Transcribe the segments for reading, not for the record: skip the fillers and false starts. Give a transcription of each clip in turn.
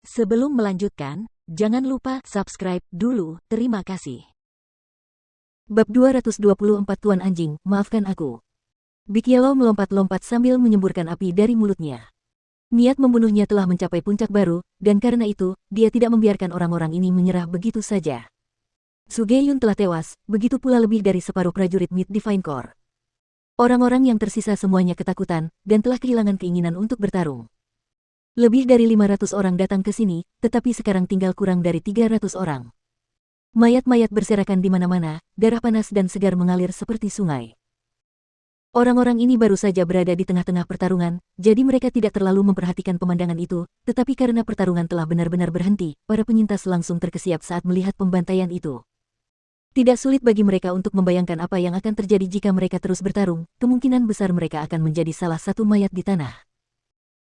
Sebelum melanjutkan, jangan lupa subscribe dulu, terima kasih. Bab 224 Tuan Anjing, maafkan aku. Big Yellow melompat-lompat sambil menyemburkan api dari mulutnya. Niat membunuhnya telah mencapai puncak baru, dan karena itu, dia tidak membiarkan orang-orang ini menyerah begitu saja. Su Ge-yun telah tewas, begitu pula lebih dari separuh prajurit Mid Divine Core. Orang-orang yang tersisa semuanya ketakutan, dan telah kehilangan keinginan untuk bertarung. Lebih dari 500 orang datang ke sini, tetapi sekarang tinggal kurang dari 300 orang. Mayat-mayat berserakan di mana-mana, darah panas dan segar mengalir seperti sungai. Orang-orang ini baru saja berada di tengah-tengah pertarungan, jadi mereka tidak terlalu memperhatikan pemandangan itu, tetapi karena pertarungan telah benar-benar berhenti, para penyintas langsung terkesiap saat melihat pembantaian itu. Tidak sulit bagi mereka untuk membayangkan apa yang akan terjadi jika mereka terus bertarung, kemungkinan besar mereka akan menjadi salah satu mayat di tanah.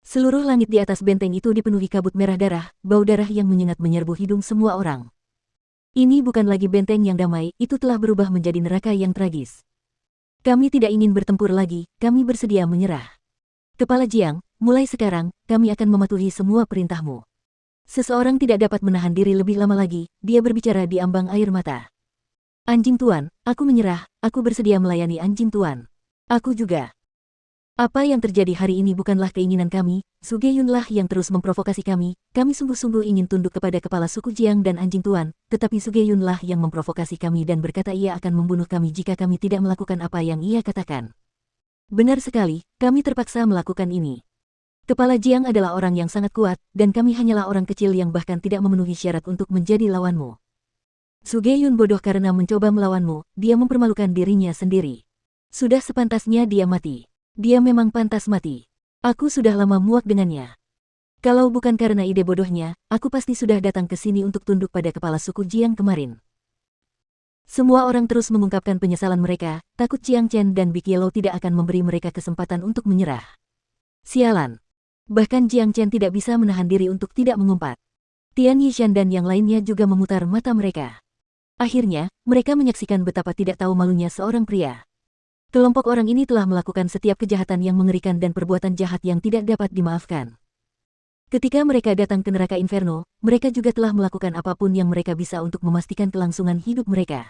Seluruh langit di atas benteng itu dipenuhi kabut merah darah, bau darah yang menyengat menyerbu hidung semua orang. Ini bukan lagi benteng yang damai, itu telah berubah menjadi neraka yang tragis. Kami tidak ingin bertempur lagi, kami bersedia menyerah. Kepala Jiang, mulai sekarang, kami akan mematuhi semua perintahmu. Seseorang tidak dapat menahan diri lebih lama lagi, dia berbicara di ambang air mata. Anjing Tuan, aku menyerah, aku bersedia melayani Anjing Tuan. Aku juga. Apa yang terjadi hari ini bukanlah keinginan kami, Su Ge-yunlah yang terus memprovokasi kami sungguh-sungguh ingin tunduk kepada kepala suku Jiang dan Anjing Tuan, tetapi Su Ge-yunlah yang memprovokasi kami dan berkata ia akan membunuh kami jika kami tidak melakukan apa yang ia katakan. Benar sekali, kami terpaksa melakukan ini. Kepala Jiang adalah orang yang sangat kuat, dan kami hanyalah orang kecil yang bahkan tidak memenuhi syarat untuk menjadi lawanmu. Su Ge-yun bodoh karena mencoba melawanmu, dia mempermalukan dirinya sendiri. Sudah sepantasnya dia mati. Dia memang pantas mati. Aku sudah lama muak dengannya. Kalau bukan karena ide bodohnya, aku pasti sudah datang ke sini untuk tunduk pada kepala suku Jiang kemarin. Semua orang terus mengungkapkan penyesalan mereka, takut Jiang Chen dan Big Yellow tidak akan memberi mereka kesempatan untuk menyerah. Sialan. Bahkan Jiang Chen tidak bisa menahan diri untuk tidak mengumpat. Tian Yishan dan yang lainnya juga memutar mata mereka. Akhirnya, mereka menyaksikan betapa tidak tahu malunya seorang pria. Kelompok orang ini telah melakukan setiap kejahatan yang mengerikan dan perbuatan jahat yang tidak dapat dimaafkan. Ketika mereka datang ke neraka Inferno, mereka juga telah melakukan apapun yang mereka bisa untuk memastikan kelangsungan hidup mereka.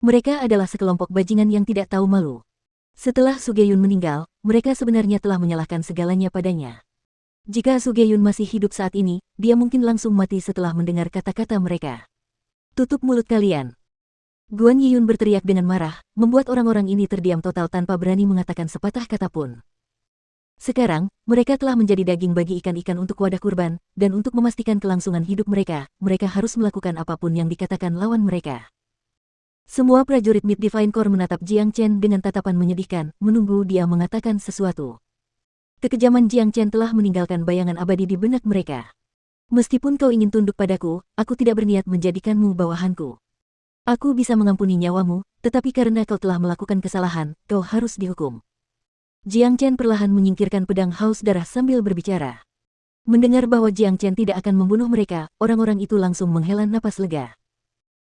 Mereka adalah sekelompok bajingan yang tidak tahu malu. Setelah Su Ge-yun meninggal, mereka sebenarnya telah menyalahkan segalanya padanya. Jika Su Ge-yun masih hidup saat ini, dia mungkin langsung mati setelah mendengar kata-kata mereka. Tutup mulut kalian. Guan Yiyun berteriak dengan marah, membuat orang-orang ini terdiam total tanpa berani mengatakan sepatah kata pun. Sekarang, mereka telah menjadi daging bagi ikan-ikan untuk wadah kurban, dan untuk memastikan kelangsungan hidup mereka, mereka harus melakukan apapun yang dikatakan lawan mereka. Semua prajurit Mid Divine Core menatap Jiang Chen dengan tatapan menyedihkan, menunggu dia mengatakan sesuatu. Kekejaman Jiang Chen telah meninggalkan bayangan abadi di benak mereka. Meskipun kau ingin tunduk padaku, aku tidak berniat menjadikanmu bawahanku. Aku bisa mengampuni nyawamu, tetapi karena kau telah melakukan kesalahan, kau harus dihukum. Jiang Chen perlahan menyingkirkan pedang haus darah sambil berbicara. Mendengar bahwa Jiang Chen tidak akan membunuh mereka, orang-orang itu langsung menghela napas lega.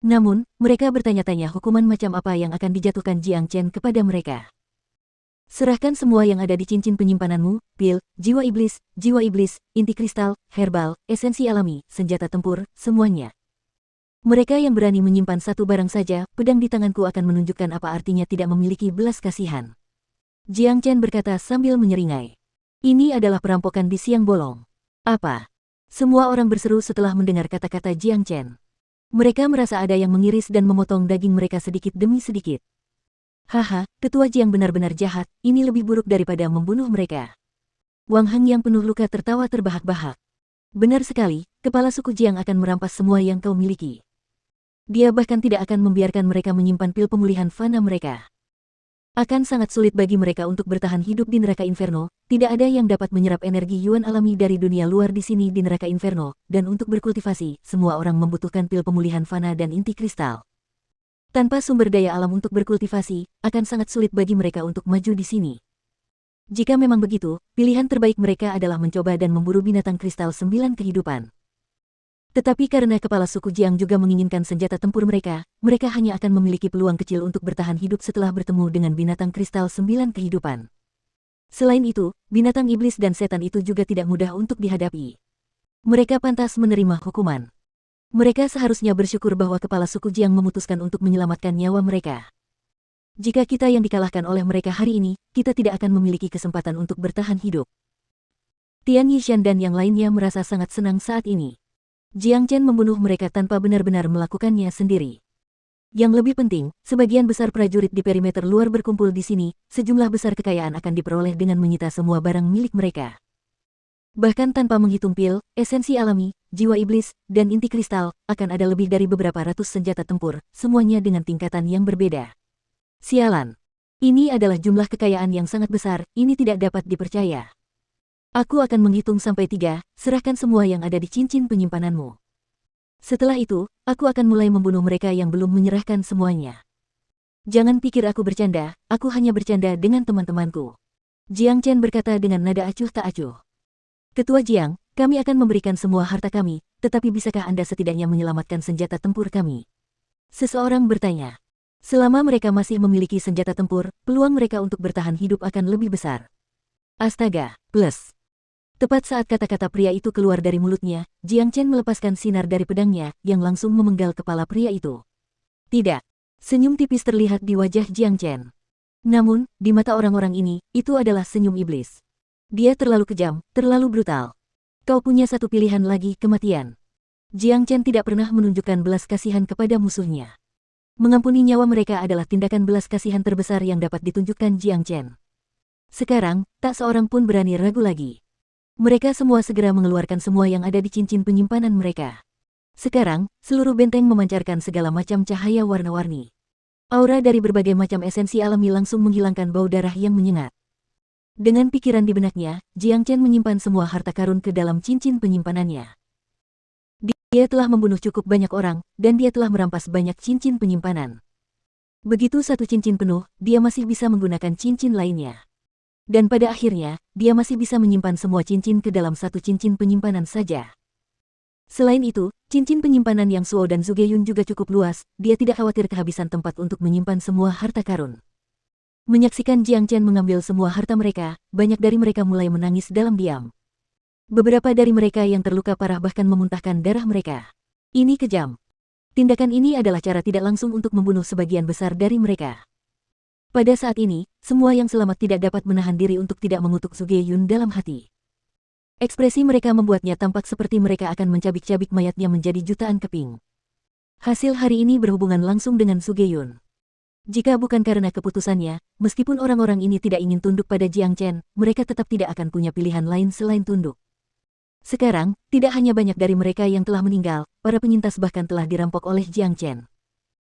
Namun, mereka bertanya-tanya hukuman macam apa yang akan dijatuhkan Jiang Chen kepada mereka. Serahkan semua yang ada di cincin penyimpananmu, pil, jiwa iblis, inti kristal, herbal, esensi alami, senjata tempur, semuanya. Mereka yang berani menyimpan satu barang saja, pedang di tanganku akan menunjukkan apa artinya tidak memiliki belas kasihan. Jiang Chen berkata sambil menyeringai. Ini adalah perampokan di siang bolong. Apa? Semua orang berseru setelah mendengar kata-kata Jiang Chen. Mereka merasa ada yang mengiris dan memotong daging mereka sedikit demi sedikit. Haha, ketua Jiang benar-benar jahat, ini lebih buruk daripada membunuh mereka. Wang Heng yang penuh luka tertawa terbahak-bahak. Benar sekali, kepala suku Jiang akan merampas semua yang kau miliki. Dia bahkan tidak akan membiarkan mereka menyimpan pil pemulihan fana mereka. Akan sangat sulit bagi mereka untuk bertahan hidup di neraka Inferno, tidak ada yang dapat menyerap energi yuan alami dari dunia luar di sini di neraka Inferno, dan untuk berkultivasi, semua orang membutuhkan pil pemulihan fana dan inti kristal. Tanpa sumber daya alam untuk berkultivasi, akan sangat sulit bagi mereka untuk maju di sini. Jika memang begitu, pilihan terbaik mereka adalah mencoba dan memburu binatang kristal 9 kehidupan. Tetapi karena kepala suku Jiang juga menginginkan senjata tempur mereka, mereka hanya akan memiliki peluang kecil untuk bertahan hidup setelah bertemu dengan binatang kristal 9 kehidupan. Selain itu, binatang iblis dan setan itu juga tidak mudah untuk dihadapi. Mereka pantas menerima hukuman. Mereka seharusnya bersyukur bahwa kepala suku Jiang memutuskan untuk menyelamatkan nyawa mereka. Jika kita yang dikalahkan oleh mereka hari ini, kita tidak akan memiliki kesempatan untuk bertahan hidup. Tian Yishan dan yang lainnya merasa sangat senang saat ini. Jiang Chen membunuh mereka tanpa benar-benar melakukannya sendiri. Yang lebih penting, sebagian besar prajurit di perimeter luar berkumpul di sini, sejumlah besar kekayaan akan diperoleh dengan menyita semua barang milik mereka. Bahkan tanpa menghitung pil, esensi alami, jiwa iblis, dan inti kristal, akan ada lebih dari beberapa ratus senjata tempur, semuanya dengan tingkatan yang berbeda. Sialan. Ini adalah jumlah kekayaan yang sangat besar, ini tidak dapat dipercaya. Aku akan menghitung sampai 3, serahkan semua yang ada di cincin penyimpananmu. Setelah itu, aku akan mulai membunuh mereka yang belum menyerahkan semuanya. Jangan pikir aku bercanda, aku hanya bercanda dengan teman-temanku. Jiang Chen berkata dengan nada acuh tak acuh. Ketua Jiang, kami akan memberikan semua harta kami, tetapi bisakah Anda setidaknya menyelamatkan senjata tempur kami? Seseorang bertanya. Selama mereka masih memiliki senjata tempur, peluang mereka untuk bertahan hidup akan lebih besar. Astaga, plus. Tepat saat kata-kata pria itu keluar dari mulutnya, Jiang Chen melepaskan sinar dari pedangnya, yang langsung memenggal kepala pria itu. Tidak. Senyum tipis terlihat di wajah Jiang Chen. Namun, di mata orang-orang ini, itu adalah senyum iblis. Dia terlalu kejam, terlalu brutal. Kau punya satu pilihan lagi, kematian. Jiang Chen tidak pernah menunjukkan belas kasihan kepada musuhnya. Mengampuni nyawa mereka adalah tindakan belas kasihan terbesar yang dapat ditunjukkan Jiang Chen. Sekarang, tak seorang pun berani ragu lagi. Mereka semua segera mengeluarkan semua yang ada di cincin penyimpanan mereka. Sekarang, seluruh benteng memancarkan segala macam cahaya warna-warni. Aura dari berbagai macam esensi alami langsung menghilangkan bau darah yang menyengat. Dengan pikiran di benaknya, Jiang Chen menyimpan semua harta karun ke dalam cincin penyimpanannya. Dia telah membunuh cukup banyak orang, dan dia telah merampas banyak cincin penyimpanan. Begitu satu cincin penuh, dia masih bisa menggunakan cincin lainnya. Dan pada akhirnya, dia masih bisa menyimpan semua cincin ke dalam satu cincin penyimpanan saja. Selain itu, cincin penyimpanan yang Suo dan Zugeyun juga cukup luas, dia tidak khawatir kehabisan tempat untuk menyimpan semua harta karun. Menyaksikan Jiang Chen mengambil semua harta mereka, banyak dari mereka mulai menangis dalam diam. Beberapa dari mereka yang terluka parah bahkan memuntahkan darah mereka. Ini kejam. Tindakan ini adalah cara tidak langsung untuk membunuh sebagian besar dari mereka. Pada saat ini, semua yang selamat tidak dapat menahan diri untuk tidak mengutuk Zugeyun dalam hati. Ekspresi mereka membuatnya tampak seperti mereka akan mencabik-cabik mayatnya menjadi jutaan keping. Hasil hari ini berhubungan langsung dengan Zugeyun. Jika bukan karena keputusannya, meskipun orang-orang ini tidak ingin tunduk pada Jiang Chen, mereka tetap tidak akan punya pilihan lain selain tunduk. Sekarang, tidak hanya banyak dari mereka yang telah meninggal, para penyintas bahkan telah dirampok oleh Jiang Chen.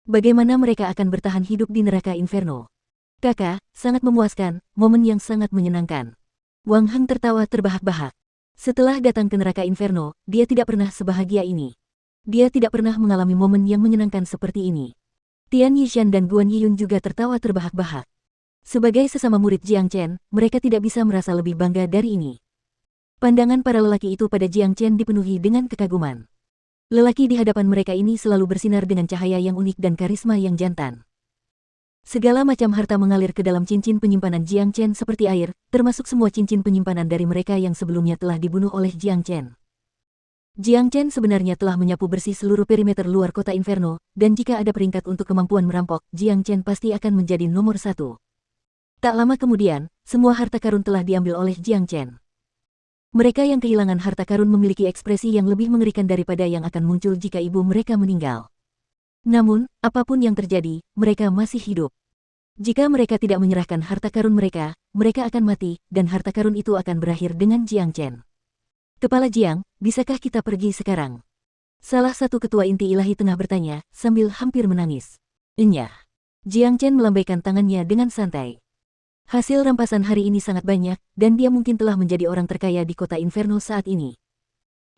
Bagaimana mereka akan bertahan hidup di neraka inferno? Kakak, sangat memuaskan, momen yang sangat menyenangkan. Wang Heng tertawa terbahak-bahak. Setelah datang ke neraka inferno, dia tidak pernah sebahagia ini. Dia tidak pernah mengalami momen yang menyenangkan seperti ini. Tian Yishan dan Guan Yiyun juga tertawa terbahak-bahak. Sebagai sesama murid Jiang Chen, mereka tidak bisa merasa lebih bangga dari ini. Pandangan para lelaki itu pada Jiang Chen dipenuhi dengan kekaguman. Lelaki di hadapan mereka ini selalu bersinar dengan cahaya yang unik dan karisma yang jantan. Segala macam harta mengalir ke dalam cincin penyimpanan Jiang Chen seperti air, termasuk semua cincin penyimpanan dari mereka yang sebelumnya telah dibunuh oleh Jiang Chen. Jiang Chen sebenarnya telah menyapu bersih seluruh perimeter luar kota Inferno, dan jika ada peringkat untuk kemampuan merampok, Jiang Chen pasti akan menjadi nomor 1. Tak lama kemudian, semua harta karun telah diambil oleh Jiang Chen. Mereka yang kehilangan harta karun memiliki ekspresi yang lebih mengerikan daripada yang akan muncul jika ibu mereka meninggal. Namun, apapun yang terjadi, mereka masih hidup. Jika mereka tidak menyerahkan harta karun mereka, mereka akan mati, dan harta karun itu akan berakhir dengan Jiang Chen. Kepala Jiang, bisakah kita pergi sekarang? Salah satu ketua inti ilahi tengah bertanya, sambil hampir menangis. Enyah. Jiang Chen melambaikan tangannya dengan santai. Hasil rampasan hari ini sangat banyak, dan dia mungkin telah menjadi orang terkaya di kota Inferno saat ini.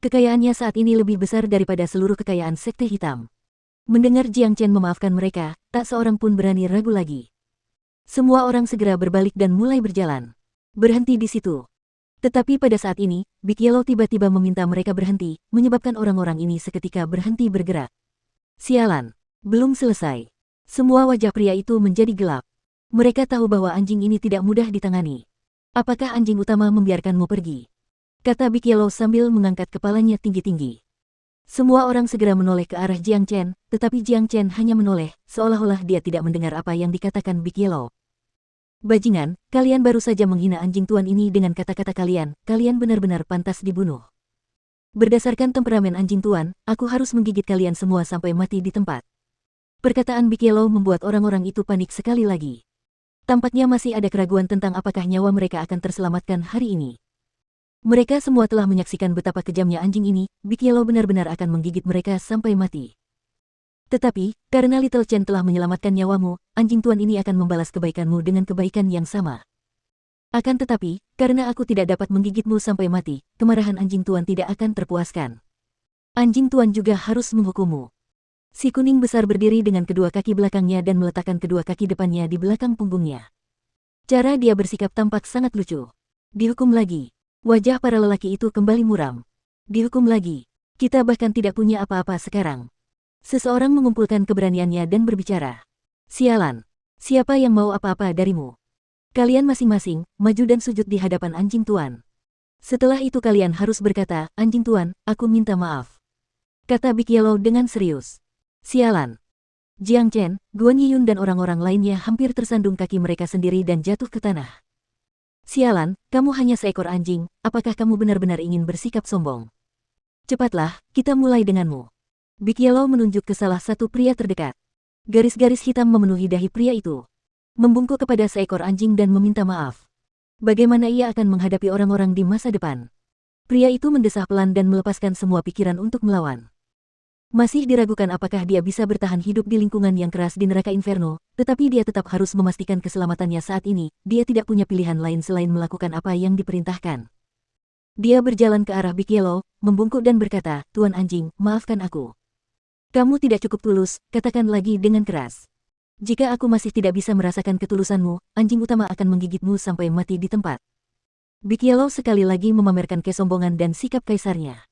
Kekayaannya saat ini lebih besar daripada seluruh kekayaan Sekte Hitam. Mendengar Jiang Chen memaafkan mereka, tak seorang pun berani ragu lagi. Semua orang segera berbalik dan mulai berjalan. Berhenti di situ. Tetapi pada saat ini, Big Yellow tiba-tiba meminta mereka berhenti, menyebabkan orang-orang ini seketika berhenti bergerak. Sialan, belum selesai. Semua wajah pria itu menjadi gelap. Mereka tahu bahwa anjing ini tidak mudah ditangani. Apakah anjing utama membiarkanmu pergi? kata Big Yellow sambil mengangkat kepalanya tinggi-tinggi. Semua orang segera menoleh ke arah Jiang Chen, tetapi Jiang Chen hanya menoleh, seolah-olah dia tidak mendengar apa yang dikatakan Big Yellow. Bajingan, kalian baru saja menghina anjing tuan ini dengan kata-kata kalian benar-benar pantas dibunuh. Berdasarkan temperamen anjing tuan, aku harus menggigit kalian semua sampai mati di tempat. Perkataan Big Yellow membuat orang-orang itu panik sekali lagi. Tampaknya masih ada keraguan tentang apakah nyawa mereka akan terselamatkan hari ini. Mereka semua telah menyaksikan betapa kejamnya anjing ini, Big Yellow benar-benar akan menggigit mereka sampai mati. Tetapi, karena Little Chen telah menyelamatkan nyawamu, anjing tuan ini akan membalas kebaikanmu dengan kebaikan yang sama. Akan tetapi, karena aku tidak dapat menggigitmu sampai mati, kemarahan anjing tuan tidak akan terpuaskan. Anjing tuan juga harus menghukummu. Si kuning besar berdiri dengan kedua kaki belakangnya dan meletakkan kedua kaki depannya di belakang punggungnya. Cara dia bersikap tampak sangat lucu. Dihukum lagi. Wajah para lelaki itu kembali muram. Dihukum lagi. Kita bahkan tidak punya apa-apa sekarang. Seseorang mengumpulkan keberaniannya dan berbicara. Sialan. Siapa yang mau apa-apa darimu? Kalian masing-masing, maju dan sujud di hadapan anjing tuan. Setelah itu kalian harus berkata, anjing tuan, aku minta maaf. Kata Big Yellow dengan serius. Sialan. Jiang Chen, Guan Yiyun dan orang-orang lainnya hampir tersandung kaki mereka sendiri dan jatuh ke tanah. Sialan, kamu hanya seekor anjing, apakah kamu benar-benar ingin bersikap sombong? Cepatlah, kita mulai denganmu. Big Yellow menunjuk ke salah satu pria terdekat. Garis-garis hitam memenuhi dahi pria itu. Membungkuk kepada seekor anjing dan meminta maaf. Bagaimana ia akan menghadapi orang-orang di masa depan? Pria itu mendesah pelan dan melepaskan semua pikiran untuk melawan. Masih diragukan apakah dia bisa bertahan hidup di lingkungan yang keras di neraka Inferno, tetapi dia tetap harus memastikan keselamatannya saat ini, dia tidak punya pilihan lain selain melakukan apa yang diperintahkan. Dia berjalan ke arah Big Yellow, membungkuk dan berkata, Tuan anjing, maafkan aku. Kamu tidak cukup tulus, katakan lagi dengan keras. Jika aku masih tidak bisa merasakan ketulusanmu, anjing utama akan menggigitmu sampai mati di tempat. Big Yellow sekali lagi memamerkan kesombongan dan sikap kaisarnya.